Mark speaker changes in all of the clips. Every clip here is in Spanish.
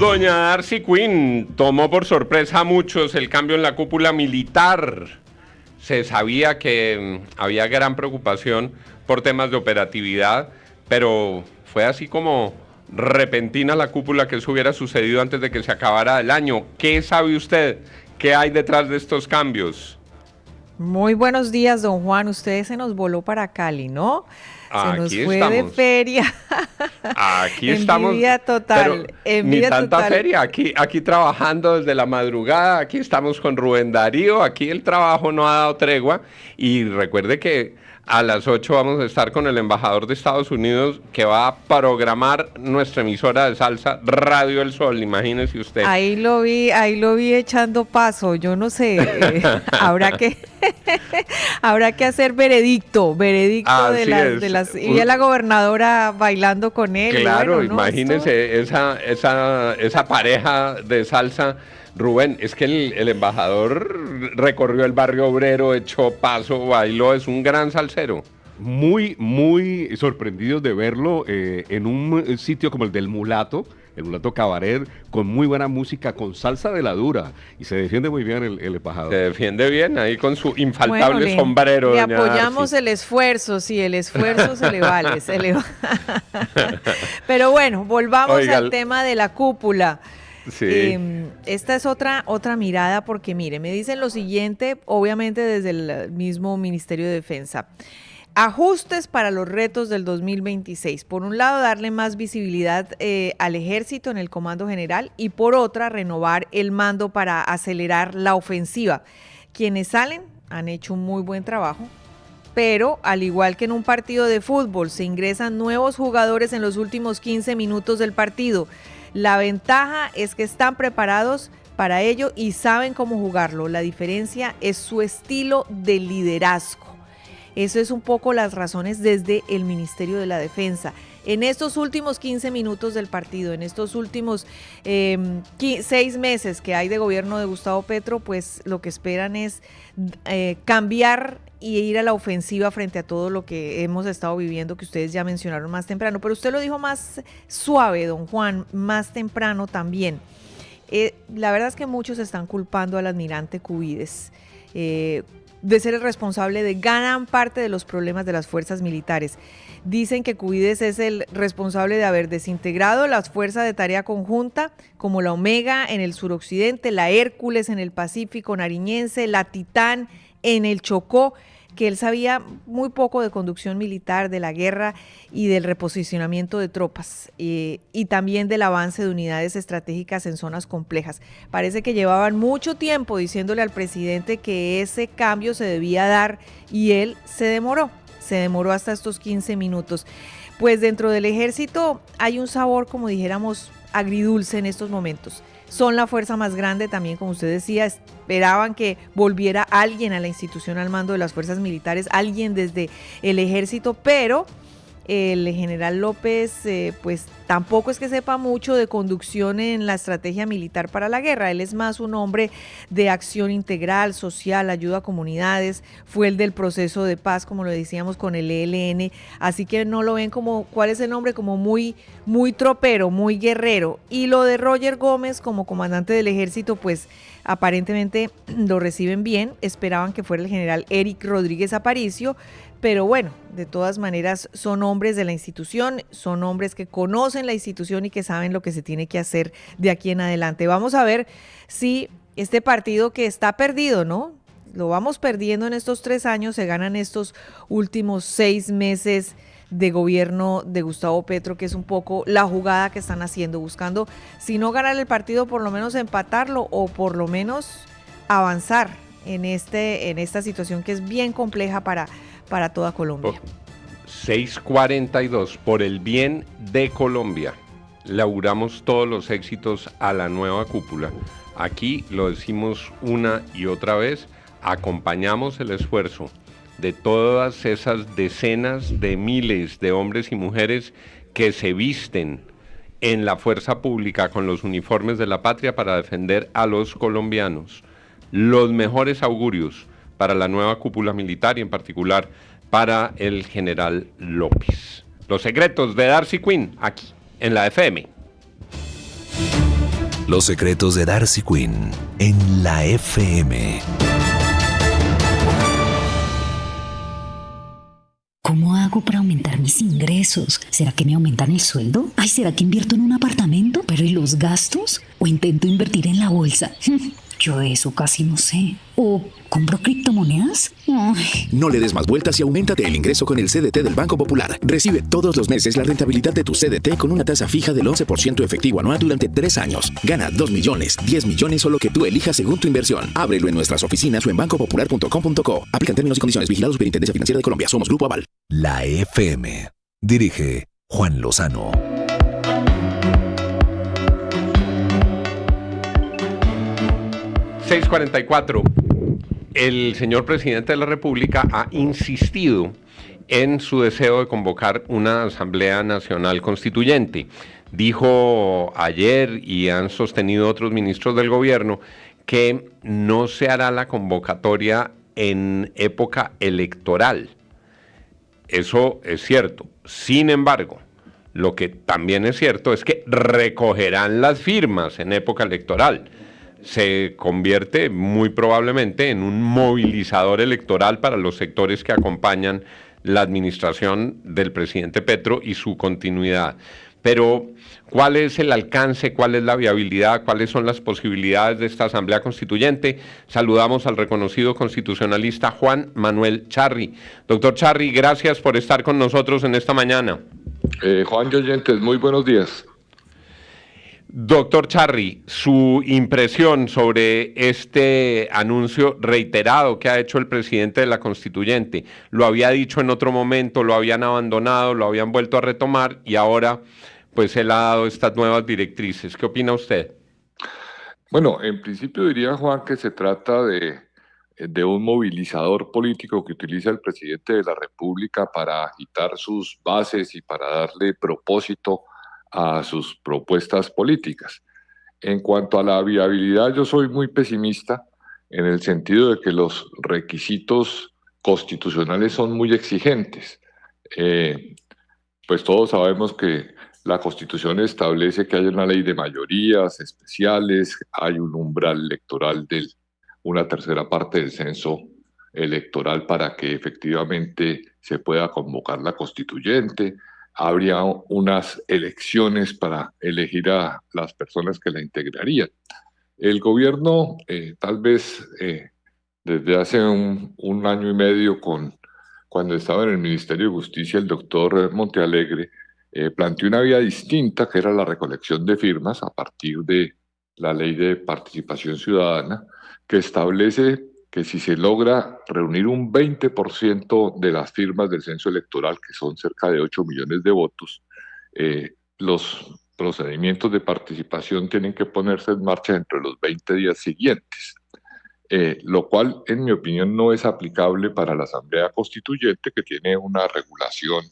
Speaker 1: Doña Darcy Quinn tomó por sorpresa a muchos el cambio en la cúpula militar. Se sabía que había gran preocupación por temas de operatividad, pero fue así como repentina la cúpula que eso hubiera sucedido antes de que se acabara el año. ¿Qué sabe usted? ¿Qué hay detrás de estos cambios?
Speaker 2: Muy buenos días, don Juan. Usted se nos voló para Cali, ¿no? Se nos
Speaker 1: Aquí
Speaker 2: fue
Speaker 1: estamos.
Speaker 2: de feria.
Speaker 1: Aquí estamos.
Speaker 2: Envidia total.
Speaker 1: Pero
Speaker 2: Envidia
Speaker 1: ni tanta
Speaker 2: total.
Speaker 1: feria. Aquí trabajando desde la madrugada. Aquí estamos con Rubén Darío. Aquí el trabajo no ha dado tregua. Y recuerde que a las 8 vamos a estar con el embajador de Estados Unidos que va a programar nuestra emisora de salsa Radio El Sol. Imagínese usted.
Speaker 2: Ahí lo vi echando paso. Yo no sé. Habrá que hacer veredicto
Speaker 1: Así
Speaker 2: de las y a la gobernadora bailando con él.
Speaker 1: Claro,
Speaker 2: bueno, ¿no?
Speaker 1: imagínese esa pareja de salsa. Rubén, es que el embajador recorrió el barrio obrero, echó paso, bailó, es un gran salsero.
Speaker 3: Muy, muy sorprendidos de verlo en un sitio como el Mulato Cabaret, con muy buena música, con salsa de la dura, y se defiende muy bien el embajador.
Speaker 1: Se defiende bien ahí con su infaltable sombrero.
Speaker 2: Le apoyamos el esfuerzo, sí, el esfuerzo se le vale, Pero bueno, volvamos al tema de la cúpula.
Speaker 1: Sí.
Speaker 2: Esta es otra mirada, porque mire, me dicen lo siguiente, obviamente desde el mismo Ministerio de Defensa. Ajustes para los retos del 2026. Por un lado, darle más visibilidad al ejército en el Comando General, y por otra, renovar el mando para acelerar la ofensiva. Quienes salen han hecho un muy buen trabajo, pero al igual que en un partido de fútbol, se ingresan nuevos jugadores en los últimos 15 minutos del partido. La ventaja es que están preparados para ello y saben cómo jugarlo. La diferencia es su estilo de liderazgo. Eso es un poco las razones desde el Ministerio de la Defensa. En estos últimos 15 minutos del partido, en estos últimos 6 meses que hay de gobierno de Gustavo Petro, pues lo que esperan es cambiar y ir a la ofensiva frente a todo lo que hemos estado viviendo, que ustedes ya mencionaron más temprano. Pero usted lo dijo más suave, don Juan, más temprano también. La verdad es que muchos están culpando al almirante Cubides de ser el responsable de gran parte de los problemas de las fuerzas militares. Dicen que Cubides es el responsable de haber desintegrado las fuerzas de tarea conjunta, como la Omega en el suroccidente, la Hércules en el Pacífico nariñense, la Titán en el Chocó, que él sabía muy poco de conducción militar, de la guerra y del reposicionamiento de tropas, y también del avance de unidades estratégicas en zonas complejas. Parece que llevaban mucho tiempo diciéndole al presidente que ese cambio se debía dar, y él se demoró hasta estos 15 minutos. Pues dentro del ejército hay un sabor, como dijéramos, agridulce en estos momentos. Son la fuerza más grande también, como usted decía, esperaban que volviera alguien a la institución al mando de las fuerzas militares, alguien desde el ejército, pero el general López pues tampoco es que sepa mucho de conducción en la estrategia militar para la guerra. Él es más un hombre de acción integral, social, ayuda a comunidades, fue el del proceso de paz, como lo decíamos, con el ELN, así que no lo ven como, ¿cuál es el nombre? Como muy tropero, muy guerrero. Y lo de Roger Gómez como comandante del ejército, pues aparentemente lo reciben bien, esperaban que fuera el general Eric Rodríguez Aparicio, pero bueno, de todas maneras son hombres de la institución, son hombres que conocen la institución y que saben lo que se tiene que hacer de aquí en adelante. Vamos a ver si este partido que está perdido, ¿no? Lo vamos perdiendo en estos 3 años, se ganan estos últimos 6 meses de gobierno de Gustavo Petro, que es un poco la jugada que están haciendo, buscando, si no ganar el partido, por lo menos empatarlo o por lo menos avanzar en esta situación que es bien compleja para toda Colombia.
Speaker 1: 6:42, por el bien de Colombia. Le auguramos todos los éxitos a la nueva cúpula. Aquí lo decimos una y otra vez, acompañamos el esfuerzo de todas esas decenas de miles de hombres y mujeres que se visten en la fuerza pública con los uniformes de la patria para defender a los colombianos. Los mejores augurios para la nueva cúpula militar y en particular para el general López. Los secretos de Darcy Quinn, aquí, en la FM.
Speaker 4: Los secretos de Darcy Quinn en la FM.
Speaker 5: ¿Cómo hago para aumentar mis ingresos? ¿Será que me aumentan el sueldo? Ay, ¿será que invierto en un apartamento? ¿Pero y los gastos? ¿O intento invertir en la bolsa? Yo eso casi no sé. ¿O compro criptomonedas? Ay.
Speaker 6: No le des más vueltas y auméntate el ingreso con el CDT del Banco Popular. Recibe todos los meses la rentabilidad de tu CDT con una tasa fija del 11% efectivo anual durante 3 años. Gana 2 millones, 10 millones o lo que tú elijas según tu inversión. Ábrelo en nuestras oficinas o en bancopopular.com.co. Aplican términos y condiciones. Vigilado Superintendencia Financiera de Colombia. Somos Grupo Aval.
Speaker 4: La FM. Dirige Juan Lozano.
Speaker 1: ...6:44... El señor presidente de la República ha insistido en su deseo de convocar una Asamblea Nacional Constituyente. Dijo ayer, y han sostenido otros ministros del gobierno, que no se hará la convocatoria en época electoral. Eso es cierto. Sin embargo, lo que también es cierto es que recogerán las firmas en época electoral. Se convierte muy probablemente en un movilizador electoral para los sectores que acompañan la administración del presidente Petro y su continuidad. Pero, ¿cuál es el alcance, cuál es la viabilidad, cuáles son las posibilidades de esta Asamblea Constituyente? Saludamos al reconocido constitucionalista Juan Manuel Charri. Doctor Charri, gracias por estar con nosotros en esta mañana.
Speaker 7: Juan y oyentes, muy buenos días.
Speaker 1: Doctor Charri, su impresión sobre este anuncio reiterado que ha hecho el presidente de la Constituyente. Lo había dicho en otro momento, lo habían abandonado, lo habían vuelto a retomar y ahora pues él ha dado estas nuevas directrices. ¿Qué opina usted?
Speaker 7: Bueno, en principio diría, Juan, que se trata de un movilizador político que utiliza el presidente de la República para agitar sus bases y para darle propósito a sus propuestas políticas. En cuanto a la viabilidad, yo soy muy pesimista en el sentido de que los requisitos constitucionales son muy exigentes. Pues todos sabemos que la Constitución establece que hay una ley de mayorías especiales, hay un umbral electoral de una tercera parte del censo electoral para que efectivamente se pueda convocar la constituyente. Habría unas elecciones para elegir a las personas que la integrarían. El gobierno, tal vez desde hace un año y medio, cuando estaba en el Ministerio de Justicia, el doctor Montealegre planteó una vía distinta, que era la recolección de firmas a partir de la Ley de Participación Ciudadana, que establece que si se logra reunir un 20% de las firmas del censo electoral, que son cerca de 8 millones de votos, los procedimientos de participación tienen que ponerse en marcha entre los 20 días siguientes, lo cual, en mi opinión, no es aplicable para la Asamblea Constituyente, que tiene una regulación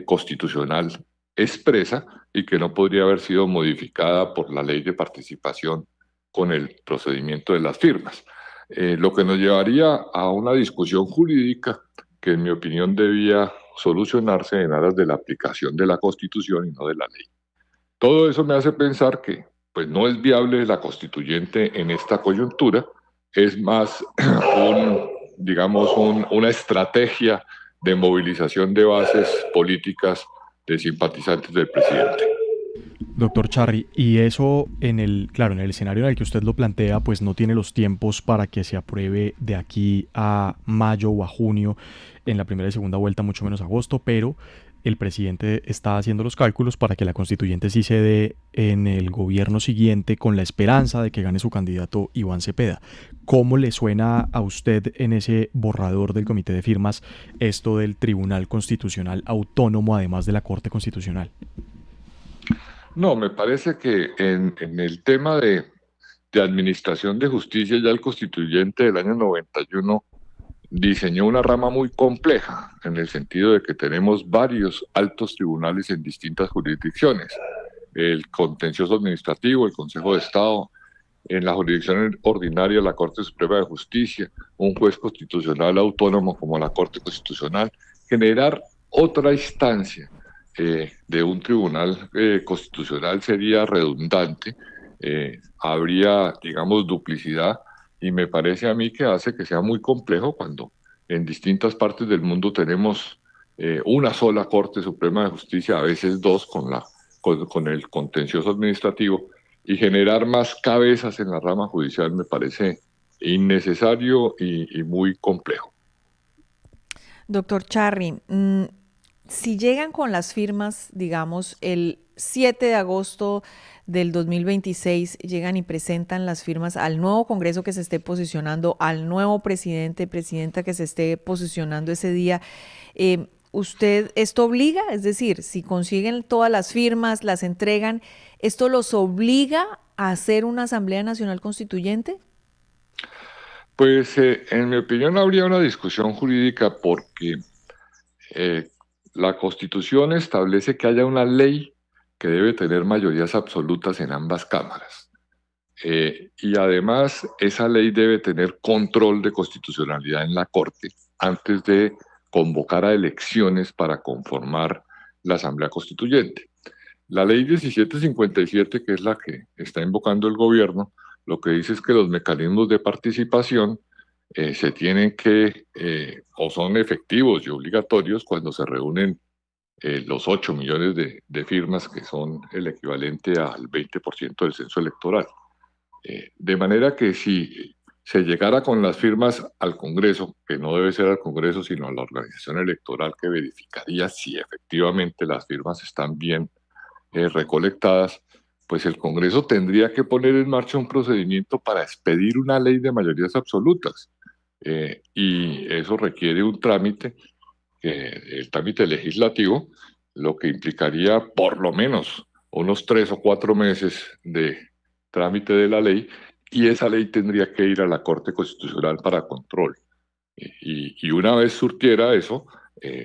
Speaker 7: constitucional expresa y que no podría haber sido modificada por la Ley de Participación con el procedimiento de las firmas. Lo que nos llevaría a una discusión jurídica que, en mi opinión, debía solucionarse en aras de la aplicación de la Constitución y no de la ley. Todo eso me hace pensar que pues, no es viable la constituyente en esta coyuntura, es más una estrategia de movilización de bases políticas de simpatizantes del presidente.
Speaker 8: Doctor Charri, y eso en el escenario en el que usted lo plantea, pues no tiene los tiempos para que se apruebe de aquí a mayo o a junio en la primera y segunda vuelta, mucho menos agosto, pero el presidente está haciendo los cálculos para que la constituyente sí se dé en el gobierno siguiente con la esperanza de que gane su candidato Iván Cepeda. ¿Cómo le suena a usted en ese borrador del comité de firmas esto del Tribunal Constitucional Autónomo, además de la Corte Constitucional?
Speaker 7: No, me parece que en el tema de administración de justicia, ya el constituyente del año 91 diseñó una rama muy compleja, en el sentido de que tenemos varios altos tribunales en distintas jurisdicciones. El contencioso administrativo, el Consejo de Estado, en la jurisdicción ordinaria la Corte Suprema de Justicia, un juez constitucional autónomo como la Corte Constitucional. Generar otra instancia de un tribunal constitucional sería redundante habría, digamos, duplicidad, y me parece a mí que hace que sea muy complejo cuando en distintas partes del mundo tenemos una sola Corte Suprema de Justicia, a veces dos con el contencioso administrativo, y generar más cabezas en la rama judicial me parece innecesario y muy complejo.
Speaker 2: Doctor Charri, si llegan con las firmas, digamos, el 7 de agosto del 2026, llegan y presentan las firmas al nuevo Congreso que se esté posicionando, al nuevo presidenta que se esté posicionando ese día, ¿usted esto obliga? Es decir, si consiguen todas las firmas, las entregan, ¿esto los obliga a hacer una Asamblea Nacional Constituyente?
Speaker 7: Pues en mi opinión habría una discusión jurídica porque la Constitución establece que haya una ley que debe tener mayorías absolutas en ambas cámaras. Y además esa ley debe tener control de constitucionalidad en la Corte antes de convocar a elecciones para conformar la Asamblea Constituyente. La ley 1757, que es la que está invocando el gobierno, lo que dice es que los mecanismos de participación se tienen que, o son efectivos y obligatorios cuando se reúnen los 8 millones de firmas, que son el equivalente al 20% del censo electoral. De manera que si se llegara con las firmas al Congreso, que no debe ser al Congreso, sino a la organización electoral que verificaría si efectivamente las firmas están bien recolectadas, pues el Congreso tendría que poner en marcha un procedimiento para expedir una ley de mayorías absolutas. Y eso requiere un trámite, el trámite legislativo, lo que implicaría por lo menos unos 3 o 4 meses de trámite de la ley, y esa ley tendría que ir a la Corte Constitucional para control. Y una vez surtiera eso,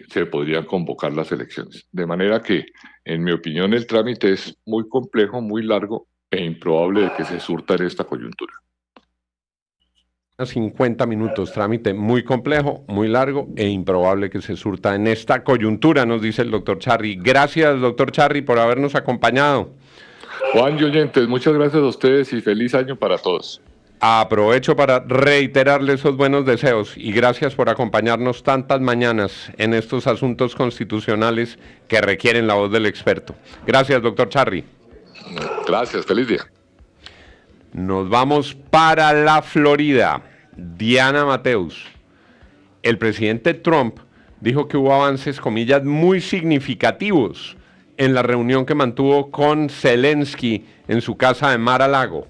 Speaker 7: se podrían convocar las elecciones. De manera que, en mi opinión, el trámite es muy complejo, muy largo e improbable de que se surta en esta coyuntura.
Speaker 1: 50 minutos, trámite muy complejo, muy largo e improbable que se surta en esta coyuntura, nos dice el doctor Charri. Gracias, doctor Charri, por habernos acompañado.
Speaker 7: Juan y oyentes, muchas gracias a ustedes y feliz año para todos.
Speaker 1: Aprovecho para reiterarle esos buenos deseos y gracias por acompañarnos tantas mañanas en estos asuntos constitucionales que requieren la voz del experto. Gracias, doctor Charri.
Speaker 7: Gracias, feliz día.
Speaker 1: Nos vamos para la Florida. Diana Mateus. El presidente Trump dijo que hubo avances, comillas, muy significativos en la reunión que mantuvo con Zelensky en su casa de Mar-a-Lago.